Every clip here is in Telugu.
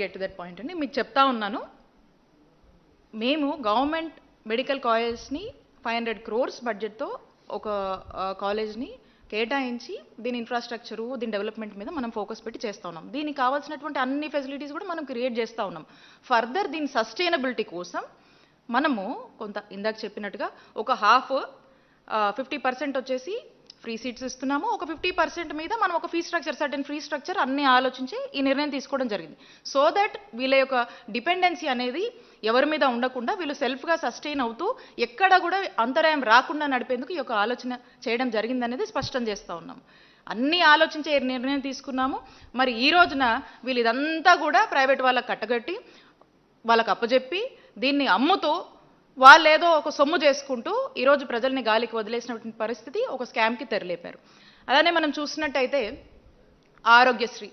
గెట్ టు దట్ పాయింట్ అండి. మీకు చెప్తా ఉన్నాను, మేము గవర్నమెంట్ మెడికల్ కాలేజ్ని 500 crores బడ్జెట్తో ఒక కాలేజ్ని కేటాయించి దీని ఇన్ఫ్రాస్ట్రక్చరు, దీని డెవలప్మెంట్ మీద మనం ఫోకస్ పెట్టి చేస్తూ ఉన్నాం. దీనికి కావాల్సినటువంటి అన్ని ఫెసిలిటీస్ కూడా మనం క్రియేట్ చేస్తూ ఉన్నాం. ఫర్దర్ దీని సస్టైనబిలిటీ కోసం మనము కొంత ఇందాక చెప్పినట్టుగా ఒక 50% వచ్చేసి ఫ్రీ సీట్స్ ఇస్తున్నాము. ఒక 50% మీద మనం ఒక fee structure, certain fee structure అన్ని ఆలోచించి ఈ నిర్ణయం తీసుకోవడం జరిగింది. సో దట్ వీళ్ళ యొక్క డిపెండెన్సీ అనేది ఎవరి మీద ఉండకుండా వీళ్ళు సెల్ఫ్గా సస్టైన్ అవుతూ ఎక్కడ కూడా అంతరాయం రాకుండా నడిపేందుకు ఈ యొక్క ఆలోచన చేయడం జరిగిందనేది స్పష్టం చేస్తూ ఉన్నాము. అన్నీ ఆలోచించే నిర్ణయం తీసుకున్నాము. మరి ఈ రోజున వీళ్ళు ఇదంతా కూడా ప్రైవేట్ వాళ్ళకి కట్టగట్టి వాళ్ళకి అప్పచెప్పి దీన్ని అమ్ముతూ వాళ్ళేదో ఒక సొమ్ము చేసుకుంటూ ఈరోజు ప్రజల్ని గాలికి వదిలేసినటువంటి పరిస్థితి, ఒక స్కామ్కి తెరలేపారు. అలానే మనం చూసినట్టయితే ఆరోగ్యశ్రీ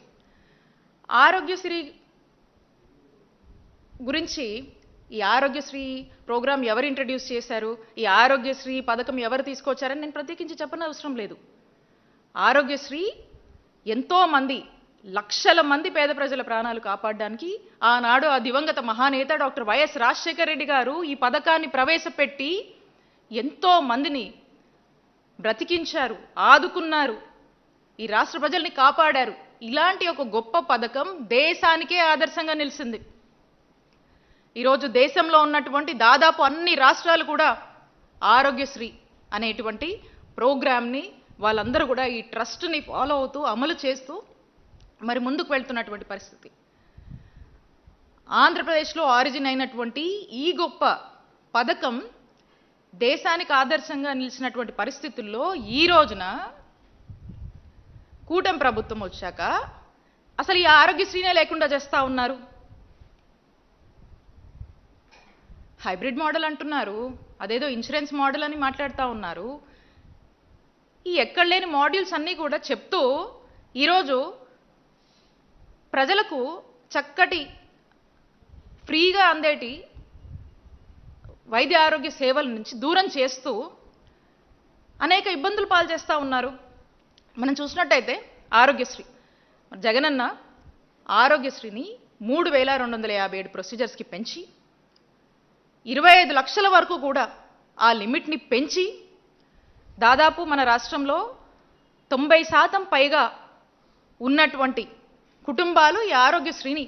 గురించి, ఈ ఆరోగ్యశ్రీ ప్రోగ్రాం ఎవరు ఇంట్రడ్యూస్ చేశారు, ఈ ఆరోగ్యశ్రీ పథకం ఎవరు తీసుకొచ్చారని నేను ప్రత్యేకించి చెప్పనవసరం లేదు. ఆరోగ్యశ్రీ ఎంతో మంది, లక్షల మంది పేద ప్రజల ప్రాణాలు కాపాడడానికి ఆనాడు ఆ దివంగత మహానేత డాక్టర్ వైఎస్ రాజశేఖర రెడ్డి గారు ఈ పథకాన్ని ప్రవేశపెట్టి ఎంతో మందిని బ్రతికించారు, ఆదుకున్నారు, ఈ రాష్ట్ర ప్రజల్ని కాపాడారు. ఇలాంటి ఒక గొప్ప పథకం దేశానికే ఆదర్శంగా నిలిచింది. ఈరోజు దేశంలో ఉన్నటువంటి దాదాపు అన్ని రాష్ట్రాలు కూడా ఆరోగ్యశ్రీ అనేటువంటి ప్రోగ్రామ్ని వాళ్ళందరూ కూడా ఈ ట్రస్ట్ని ఫాలో అవుతూ అమలు చేస్తూ మరి ముందుకు వెళ్తున్నటువంటి పరిస్థితి. ఆంధ్రప్రదేశ్లో ఆరిజిన్ అయినటువంటి ఈ గొప్ప పథకం దేశానికి ఆదర్శంగా నిలిచినటువంటి పరిస్థితుల్లో ఈ రోజున కూటమి ప్రభుత్వం వచ్చాక అసలు ఈ ఆరోగ్యశ్రీనే లేకుండా చేస్తూ ఉన్నారు. హైబ్రిడ్ మోడల్ అంటున్నారు, అదేదో ఇన్సూరెన్స్ మోడల్ అని మాట్లాడుతూ ఉన్నారు. ఈ ఎక్కడ లేని మాడ్యూల్స్ అన్నీ కూడా చెప్తూ ఈరోజు ప్రజలకు చక్కటి ఫ్రీగా అందేటి వైద్య ఆరోగ్య సేవల నుంచి దూరం చేస్తూ అనేక ఇబ్బందులు పాలు చేస్తూ ఉన్నారు. మనం చూసినట్టయితే ఆరోగ్యశ్రీ, జగనన్న ఆరోగ్యశ్రీని 3257 ప్రొసీజర్స్కి పెంచి 25 లక్షల వరకు కూడా ఆ లిమిట్ని పెంచి దాదాపు మన రాష్ట్రంలో 90% పైగా ఉన్నటువంటి కుటుంబాలు ఈ ఆరోగ్యశ్రీని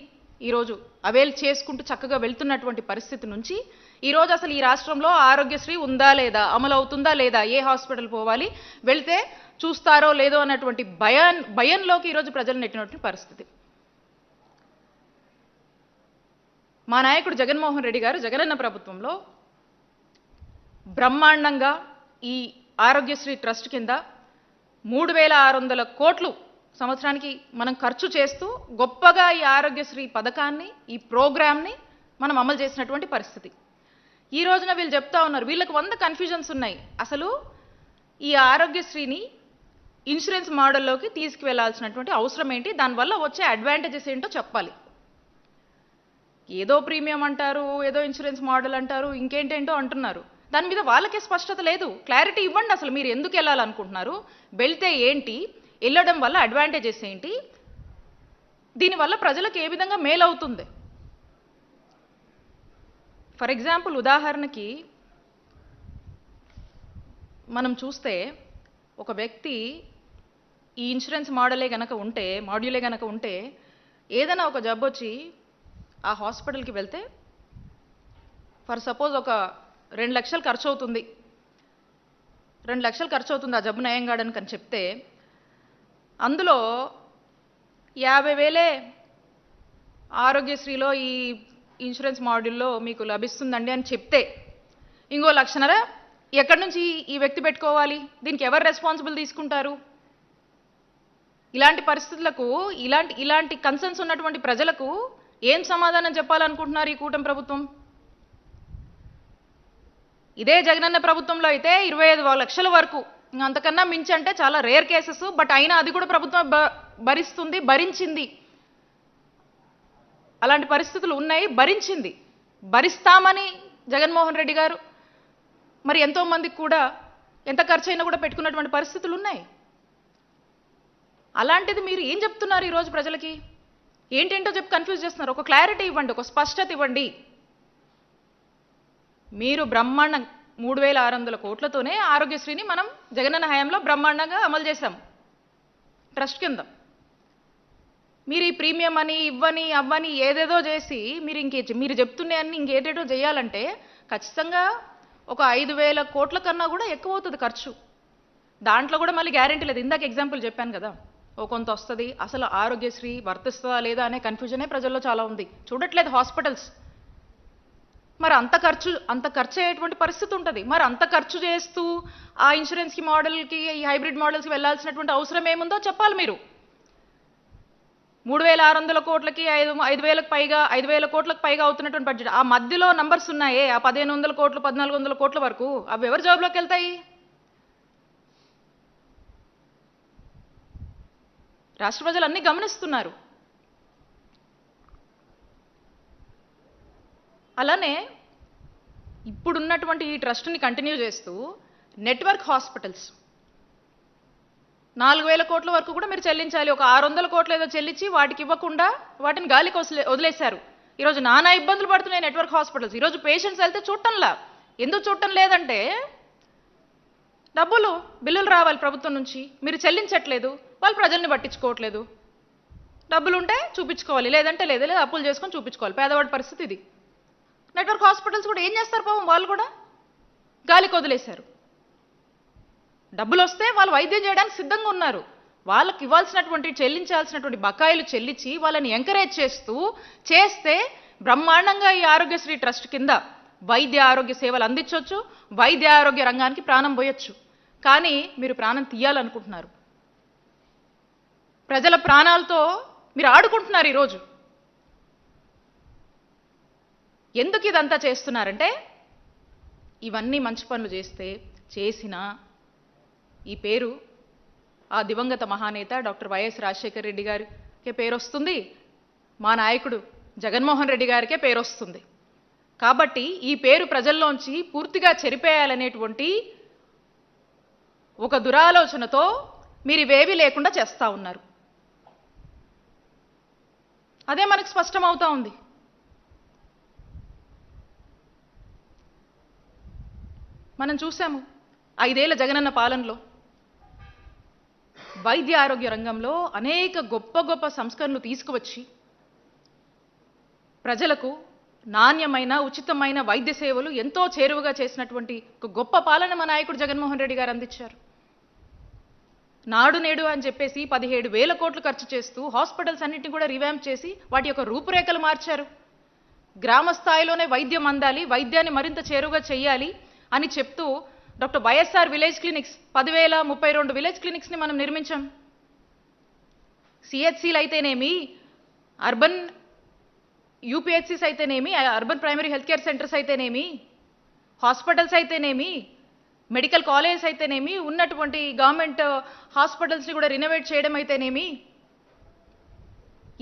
ఈరోజు అవైల్ చేసుకుంటూ చక్కగా వెళ్తున్నటువంటి పరిస్థితి నుంచి ఈరోజు అసలు ఈ రాష్ట్రంలో ఆరోగ్యశ్రీ ఉందా లేదా, అమలు అవుతుందా లేదా, ఏ హాస్పిటల్ పోవాలి, వెళ్తే చూస్తారో లేదో అన్నటువంటి భయంలోకి ఈరోజు ప్రజలు నెట్టినటువంటి పరిస్థితి. మా నాయకుడు జగన్మోహన్ రెడ్డి గారు జగనన్న ప్రభుత్వంలో బ్రహ్మాండంగా ఈ ఆరోగ్యశ్రీ ట్రస్ట్ కింద 3600 కోట్లు సంవత్సరానికి మనం ఖర్చు చేస్తూ గొప్పగా ఈ ఆరోగ్యశ్రీ పథకాన్ని, ఈ ప్రోగ్రామ్ని మనం అమలు చేసినటువంటి పరిస్థితి. ఈ రోజున వీళ్ళు చెప్తా ఉన్నారు, వీళ్ళకి 100 కన్ఫ్యూజన్స్ ఉన్నాయి. అసలు ఈ ఆరోగ్యశ్రీని ఇన్సూరెన్స్ మోడల్లోకి తీసుకువెళ్లాల్సినటువంటి అవసరం ఏంటి, దానివల్ల వచ్చే అడ్వాంటేజెస్ ఏంటో చెప్పాలి. ఏదో ప్రీమియం అంటారు, ఏదో ఇన్సూరెన్స్ మోడల్ అంటారు, ఇంకేంటేంటో అంటున్నారు. దాని మీద వాళ్ళకే స్పష్టత లేదు. క్లారిటీ ఇవ్వండి. అసలు మీరు ఎందుకు వెళ్ళాలనుకుంటున్నారు, వెళ్తే ఏంటి, వెళ్ళడం వల్ల అడ్వాంటేజెస్ ఏంటి, దీనివల్ల ప్రజలకు ఏ విధంగా మేలు అవుతుంది. ఫర్ ఎగ్జాంపుల్, ఉదాహరణకి మనం చూస్తే ఒక వ్యక్తి ఈ ఇన్సూరెన్స్ మాడ్యూలే గనక ఉంటే ఏదైనా ఒక జబ్బు వచ్చి ఆ హాస్పిటల్కి వెళ్తే ఫర్ సపోజ్ ఒక 2 లక్షలు ఖర్చు అవుతుంది, 2 లక్షలు ఖర్చు అవుతుంది ఆ జబ్బు నయం కావడానికి అని చెప్తే అందులో 50,000 ఆరోగ్యశ్రీలో ఈ ఇన్సూరెన్స్ మాడ్యూల్లో మీకు లభిస్తుందండి అని చెప్తే ఇంకో 1,50,000 ఎక్కడి నుంచి ఈ వ్యక్తి పెట్టుకోవాలి, దీనికి ఎవరు రెస్పాన్సిబుల్ తీసుకుంటారు? ఇలాంటి పరిస్థితులకు ఇలాంటి కన్సర్న్స్ ఉన్నటువంటి ప్రజలకు ఏం సమాధానం చెప్పాలనుకుంటున్నారు ఈ కూటమి ప్రభుత్వం? ఇదే జగనన్న ప్రభుత్వంలో అయితే 25 లక్షల వరకు, అంతకన్నా మించి అంటే చాలా రేర్ కేసెస్, బట్ అయినా అది కూడా ప్రభుత్వం భరించింది. అలాంటి పరిస్థితులు ఉన్నాయి, భరిస్తామని జగన్మోహన్ రెడ్డి గారు మరి ఎంతో మందికి కూడా ఎంత ఖర్చు అయినా కూడా పెట్టుకున్నటువంటి పరిస్థితులు ఉన్నాయి. అలాంటిది మీరు ఏం చెప్తున్నారు ఈరోజు ప్రజలకి? ఏంటేంటో చెప్పి కన్ఫ్యూజ్ చేస్తున్నారు. ఒక క్లారిటీ ఇవ్వండి, ఒక స్పష్టత ఇవ్వండి. మీరు బ్రహ్మాండ 3,600 కోట్లతోనే ఆరోగ్యశ్రీని మనం జగనన్న హయాంలో బ్రహ్మాండంగా అమలు చేశాం ట్రస్ట్ కింద. మీరు ఈ ప్రీమియం అని ఇవ్వని అవ్వని ఏదేదో చేసి మీరు చెప్తున్నాయని ఇంకేటేటో చేయాలంటే ఖచ్చితంగా ఒక 5,000 కోట్ల కన్నా కూడా ఎక్కువ అవుతుంది ఖర్చు. దాంట్లో కూడా మళ్ళీ గ్యారెంటీ లేదు. ఇందాక ఎగ్జాంపుల్ చెప్పాను కదా, ఓ కొంత వస్తుంది. అసలు ఆరోగ్యశ్రీ వర్తిస్తుందా లేదా అనే కన్ఫ్యూజనే ప్రజల్లో చాలా ఉంది. చూడట్లేదు హాస్పిటల్స్. మరి అంత ఖర్చు అయ్యేటువంటి పరిస్థితి ఉంటుంది. మరి అంత ఖర్చు చేస్తూ ఆ ఇన్సూరెన్స్కి మోడల్కి ఈ హైబ్రిడ్ మోడల్స్కి వెళ్ళాల్సినటువంటి అవసరం ఏముందో చెప్పాలి మీరు. 3,600 కోట్లకి 5,000 కోట్లకు పైగా అవుతున్నటువంటి బడ్జెట్. ఆ మధ్యలో నంబర్స్ ఉన్నాయే, ఆ 1,500 కోట్లు 1,400 కోట్ల వరకు, అవి ఎవరి జాబ్లోకి వెళ్తాయి? రాష్ట్ర ప్రజలు అన్నీ గమనిస్తున్నారు. అలానే ఇప్పుడున్నటువంటి ఈ ట్రస్ట్ని కంటిన్యూ చేస్తూ నెట్వర్క్ హాస్పిటల్స్ 4,000 కోట్ల వరకు కూడా మీరు చెల్లించాలి. ఒక 600 కోట్లు ఏదో చెల్లించి వాటికి ఇవ్వకుండా వాటిని గాలికి వదిలేశారు. ఈరోజు నానా ఇబ్బందులు పడుతున్నాయి నెట్వర్క్ హాస్పిటల్స్. ఈరోజు పేషెంట్స్ వెళ్తే చూడటంలా. ఎందుకు చూడటం లేదంటే బిల్లులు రావాలి ప్రభుత్వం నుంచి, మీరు చెల్లించట్లేదు, వాళ్ళు ప్రజల్ని పట్టించుకోవట్లేదు. డబ్బులుంటే చూపించుకోవాలి, లేదంటే లేదా అప్పులు చేసుకొని చూపించుకోవాలి. పేదవాడి పరిస్థితి ఇది. నెట్వర్క్ హాస్పిటల్స్ కూడా ఏం చేస్తారు పాపం, వాళ్ళు కూడా గాలికి వదిలేశారు. డబ్బులు వస్తే వాళ్ళు వైద్యం చేయడానికి సిద్ధంగా ఉన్నారు. వాళ్ళకి చెల్లించాల్సినటువంటి బకాయిలు చెల్లించి వాళ్ళని ఎంకరేజ్ చేస్తే బ్రహ్మాండంగా ఈ ఆరోగ్యశ్రీ ట్రస్ట్ కింద వైద్య ఆరోగ్య సేవలు అందించవచ్చు, వైద్య ఆరోగ్య రంగానికి ప్రాణం పోయొచ్చు. కానీ మీరు ప్రాణం తీయాలనుకుంటున్నారు. ప్రజల ప్రాణాలతో మీరు ఆడుకుంటున్నారు ఈరోజు. ఎందుకు ఇదంతా చేస్తున్నారంటే, ఇవన్నీ మంచి పనులు చేసినా ఈ పేరు ఆ దివంగత మహానేత డాక్టర్ వైఎస్ రాజశేఖర రెడ్డి గారికే పేరు వస్తుంది, మా నాయకుడు జగన్మోహన్ రెడ్డి గారికే పేరు వస్తుంది. కాబట్టి ఈ పేరు ప్రజల్లోంచి పూర్తిగా చెరిపేయాలనేటువంటి ఒక దురాలోచనతో మీరు ఇవేవీ లేకుండా చేస్తూ ఉన్నారు. అదే మనకు స్పష్టమవుతా ఉంది. మనం చూసాము 5 ఏళ్ల జగనన్న పాలనలో వైద్య ఆరోగ్య రంగంలో అనేక గొప్ప సంస్కరణలు తీసుకువచ్చి ప్రజలకు నాణ్యమైన ఉచితమైన వైద్య సేవలు ఎంతో చేరువగా చేసినటువంటి ఒక గొప్ప పాలన మా నాయకుడు జగన్మోహన్ రెడ్డి గారు అందించారు. నాడు నేడు అని చెప్పేసి 17,000 కోట్లు ఖర్చు చేస్తూ హాస్పిటల్స్ అన్నింటినీ కూడా రివ్యాంప్ చేసి వాటి యొక్క రూపురేఖలు మార్చారు. గ్రామ స్థాయిలోనే వైద్యం అందాలి, వైద్యాన్ని మరింత చేరువగా చేయాలి అని చెప్తూ doctor YSR village clinics 10,032 village క్లినిక్స్ని మనం నిర్మించాం. సిహెచ్సిలు అయితేనేమి, అర్బన్ యూపీహెచ్సిస్ అయితేనేమి, urban primary health care centres అయితేనేమి, హాస్పిటల్స్ అయితేనేమి, మెడికల్ కాలేజెస్ అయితేనేమి, ఉన్నటువంటి గవర్నమెంట్ హాస్పిటల్స్ని కూడా రినోవేట్ చేయడం అయితేనేమి,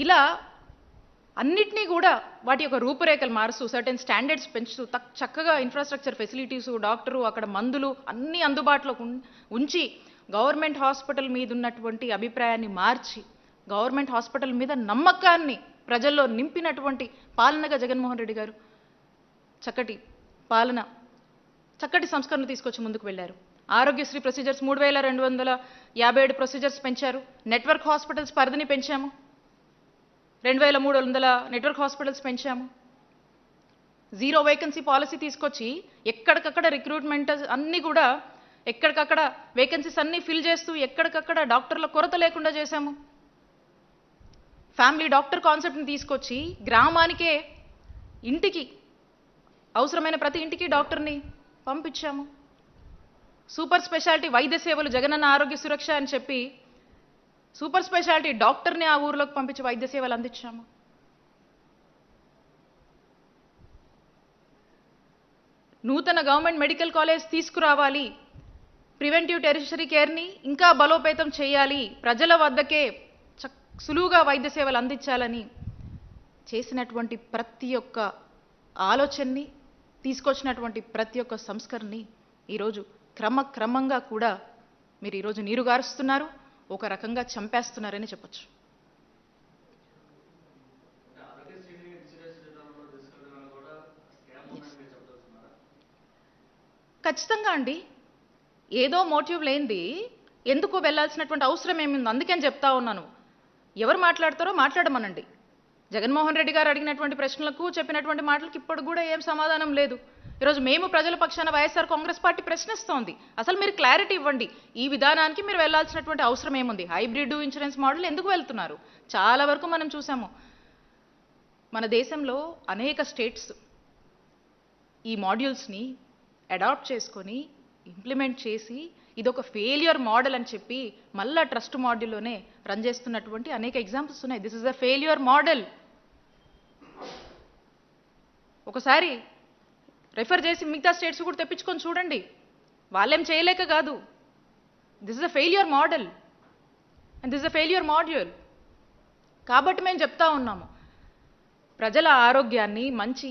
ఇలా అన్నిటినీ కూడా వాటి యొక్క రూపురేఖలు మారుస్తూ సర్టెన్ స్టాండర్డ్స్ పెంచుతూ చక్కగా ఇన్ఫ్రాస్ట్రక్చర్ ఫెసిలిటీసు, డాక్టరు, అక్కడ మందులు అన్నీ అందుబాటులో ఉంచి గవర్నమెంట్ హాస్పిటల్ మీద ఉన్నటువంటి అభిప్రాయాన్ని మార్చి గవర్నమెంట్ హాస్పిటల్ మీద నమ్మకాన్ని ప్రజల్లో నింపినటువంటి పాలనగా జగన్మోహన్ రెడ్డి గారు చక్కటి పాలన, చక్కటి సంస్కరణలు తీసుకొచ్చి ముందుకు వెళ్ళారు. ఆరోగ్యశ్రీ ప్రొసీజర్స్ 3,257 ప్రొసీజర్స్ పెంచారు. నెట్వర్క్ హాస్పిటల్స్ పరిధిని పెంచాము. 2,300 నెట్వర్క్ హాస్పిటల్స్ పెంచాము. 0 వేకెన్సీ పాలసీ తీసుకొచ్చి ఎక్కడికక్కడ రిక్రూట్మెంట్ అన్నీ కూడా ఎక్కడికక్కడ వేకెన్సీస్ అన్నీ ఫిల్ చేస్తూ ఎక్కడికక్కడ డాక్టర్ల కొరత లేకుండా చేశాము. ఫ్యామిలీ డాక్టర్ కాన్సెప్ట్ని తీసుకొచ్చి గ్రామానికే ఇంటికి అవసరమైన ప్రతి ఇంటికి డాక్టర్ని పంపించాము. సూపర్ స్పెషాలిటీ వైద్య సేవలు జగనన్న ఆరోగ్య సురక్ష అని చెప్పి సూపర్ స్పెషాలిటీ డాక్టర్ని ఆ ఊర్లోకి పంపించి వైద్య సేవలు అందించాము. నూతన గవర్నమెంట్ మెడికల్ కాలేజ్ తీసుకురావాలి, ప్రివెంటివ్ టెరిషరీ కేర్ని ఇంకా బలోపేతం చేయాలి, ప్రజల వద్దకే సులువుగా వైద్య సేవలు అందించాలని చేసినటువంటి ప్రతి ఒక్క ఆలోచనని, తీసుకొచ్చినటువంటి ప్రతి ఒక్క సంస్కరణని ఈరోజు క్రమంగా కూడా మీరు ఈరోజు నీరుగారుస్తున్నారు, ఒక రకంగా చంపేస్తున్నారని చెప్పొచ్చు. ఖచ్చితంగా అండి. ఏదో మోటివ్ లేనిది ఎందుకు వెళ్ళాల్సినటువంటి అవసరం ఏముంది? అందుకని చెప్తా ఉన్నాను. ఎవరు మాట్లాడతారో మాట్లాడమనండి. జగన్మోహన్ రెడ్డి గారు అడిగినటువంటి ప్రశ్నలకు చెప్పినటువంటి మాటలకు ఇప్పుడు కూడా ఏం సమాధానం లేదు. ఈరోజు మేము ప్రజల పక్షాన వైఎస్ఆర్ కాంగ్రెస్ పార్టీ ప్రశ్నిస్తోంది. అసలు మీరు క్లారిటీ ఇవ్వండి. ఈ విధానానికి మీరు వెళ్ళాల్సినటువంటి అవసరం ఏముంది? హైబ్రిడ్ ఇన్సూరెన్స్ మోడల్ ఎందుకు వెళ్తున్నారు? చాలా వరకు మనం చూసాము. మన దేశంలో అనేక స్టేట్స్ ఈ మాడ్యూల్స్ని అడాప్ట్ చేసుకొని ఇంప్లిమెంట్ చేసి ఇదొక ఫెయిల్యూర్ మోడల్ అని చెప్పి మళ్ళా ట్రస్ట్ మాడ్యూల్లోనే రన్ చేస్తున్నటువంటి అనేక ఎగ్జాంపుల్స్ ఉన్నాయి. This is a failure model. ఒకసారి రెఫర్ చేసి మిగతా స్టేట్స్ కూడా తెప్పించుకొని చూడండి. వాళ్ళేం చేయలేక కాదు. This is a failure model and this is a failure module. కాబట్టి మేము చెప్తా ఉన్నాము, ప్రజల ఆరోగ్యాన్ని మంచి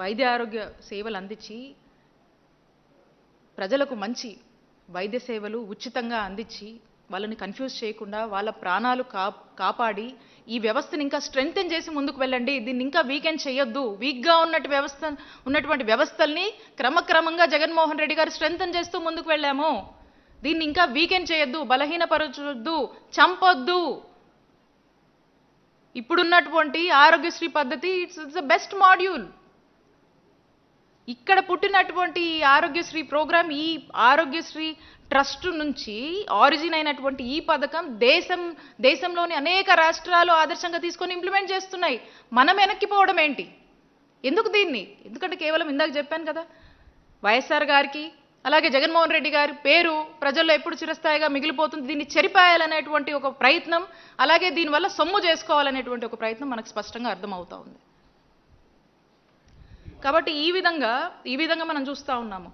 వైద్య ఆరోగ్య సేవలు అందించి ప్రజలకు మంచి వైద్య సేవలు ఉచితంగా అందించి వాళ్ళని కన్ఫ్యూజ్ చేయకుండా వాళ్ళ ప్రాణాలు కాపాడి ఈ వ్యవస్థను ఇంకా స్ట్రెంగ్తెన్ చేసి ముందుకు వెళ్ళండి. దీన్ని ఇంకా వీకెండ్ చేయొద్దు. వీక్గా ఉన్నటువంటి వ్యవస్థల్ని క్రమక్రమంగా జగన్మోహన్ రెడ్డి గారు స్ట్రెంగ్తెన్ చేస్తూ ముందుకు వెళ్ళాము. దీన్ని ఇంకా వీకెండ్ చేయొద్దు, బలహీనపరచొద్దు, చంపొద్దు. ఇప్పుడున్నటువంటి ఆరోగ్యశ్రీ పద్ధతి ఇట్స్ ద బెస్ట్ మాడ్యూల్. ఇక్కడ పుట్టినటువంటి ఈ ఆరోగ్యశ్రీ ప్రోగ్రామ్, ఈ ఆరోగ్యశ్రీ ట్రస్ట్ నుంచి ఆరిజిన్ అయినటువంటి ఈ పథకం దేశంలోని అనేక రాష్ట్రాలు ఆదర్శంగా తీసుకొని ఇంప్లిమెంట్ చేస్తున్నాయి. మనం వెనక్కిపోవడం ఏంటి? ఎందుకు దీన్ని? ఎందుకంటే కేవలం ఇందాక చెప్పాను కదా, వైఎస్ఆర్ గారికి అలాగే జగన్మోహన్ రెడ్డి గారి పేరు ప్రజల్లో ఎప్పుడు చిరస్థాయిగా మిగిలిపోతుంది. దీన్ని చెరిపాయాలనేటువంటి ఒక ప్రయత్నం, అలాగే దీనివల్ల సొమ్ము చేసుకోవాలనేటువంటి ఒక ప్రయత్నం మనకు స్పష్టంగా అర్థమవుతా ఉంది. కాబట్టి ఈ విధంగా మనం చూస్తూ ఉన్నాము.